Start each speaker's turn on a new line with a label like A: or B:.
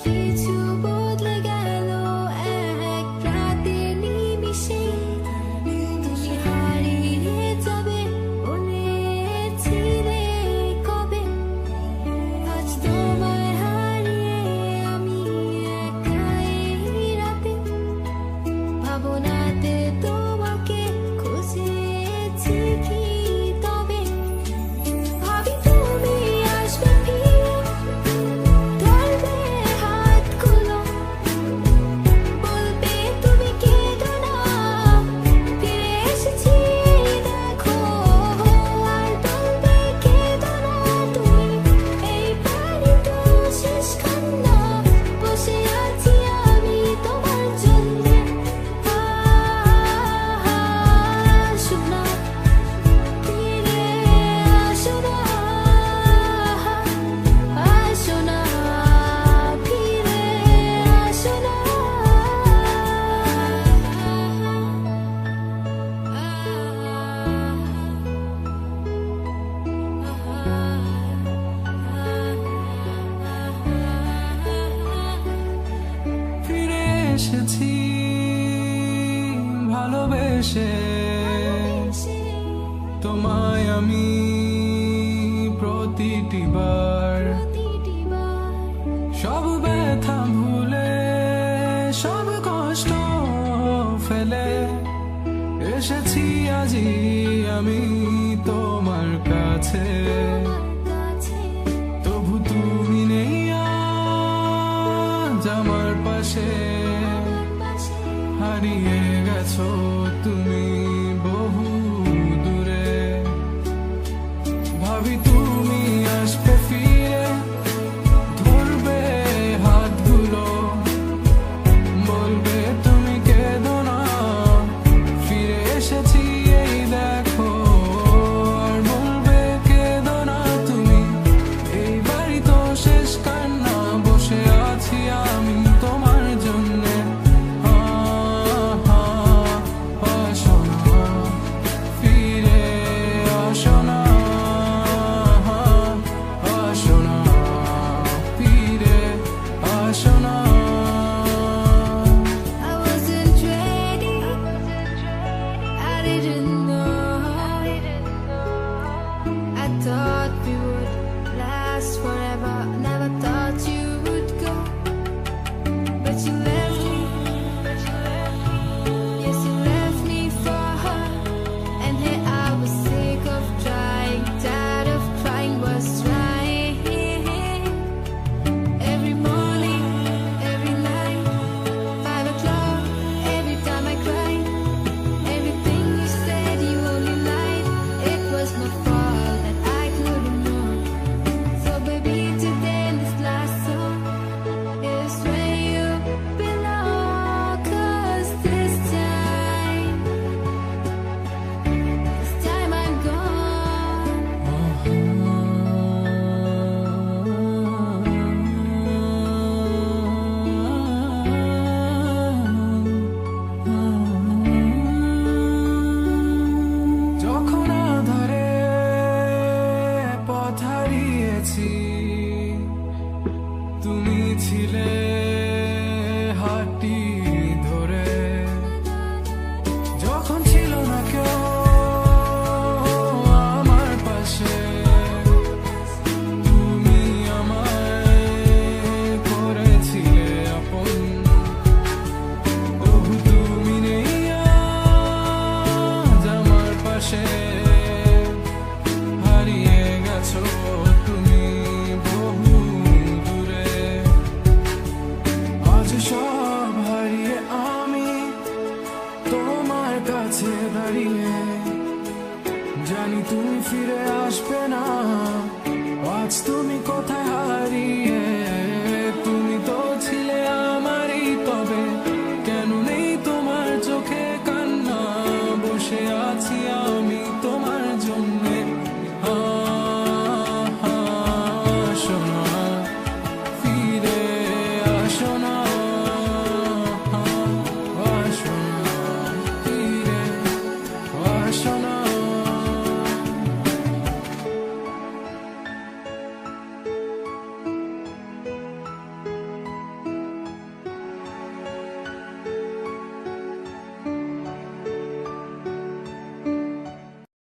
A: কিছু বদলে গেল এক রাতের নিমিষে। তুমি হারিয়ে যাবে বলেছিলে কবে, আজ তোমায় হারিয়ে আমি একা এই রাতে। ভাবনাতে তোমাকে খুঁজেছি কি তবে, ভাবি তুমি আসবে ফিরে, ধরবে হাতগুলো, বলবে তুমি কেঁদো না, ফিরে এসেছি দেখো। আর বলবে কেঁদো না তুমি, এইবারই তো শেষ কান্না, বসে আছি আমি তোমার জন্যে। আসো না, ফিরে আসো না, আসো না, ফিরে আসো না।
B: ফিরে এসেছি ভালোবেসে, তোমায় আমি প্রতিটি বার সব ব্যথা ভুলে, সব কষ্ট ফেলে এসেছি আজি আমি তোমার কাছে। তবু তুমি নেই আজ আমার পাশে, হারিয়ে গেছো তুমি বহু দূরে। ভাবি তুমি আসবে ফিরে, ধরবে হাতগুলো, বলবে তুমি কেঁদো না, ফিরে এসেছি এই দেখো। আর বলবে কেঁদো না তুমি, এইবারই তো শেষ কান্না, বসে আছি আমি তোমার জন্যে। আসো না, ফিরে আসো না, আসো না, ফিরে আসো না।
A: I wasn't ready, I didn't know. I thought we would last forever, never thought you would go. But you left me, yes you left me for her. And here I was sick of trying, tired of trying, was trying. Every morning, every night, 5 o'clock, every time I cried. Everything you said, you only lied. It was my fault that I couldn't know. So baby, today in this last song is where you belong. 'Cause this time I'm gone.
B: যখন আধারে পথ হারিয়েছি, তুমি ছিলে হাতটি ধরে। যখন ছিল না কেউ আমার পাশে, তুমি আমায় করেছিলে আপন। তবু তুমি নেই আজ আমার পাশে, হারিয়ে গেছো তুমি বহু দূরে। আজ সব হারিয়ে আমি তোমার কাছে দাঁড়িয়ে, জানি তুমি ফিরে আসবে না, আজ তুমি কোথায় হারিয়ে। তুমি তো ছিলে আমারই, তবে কেন নেই তোমার চোখে কান্না, বসে আছি আমি তোমার জন্যে। আসো না, ফিরে আসো না, আসো না, ফিরে আসো না।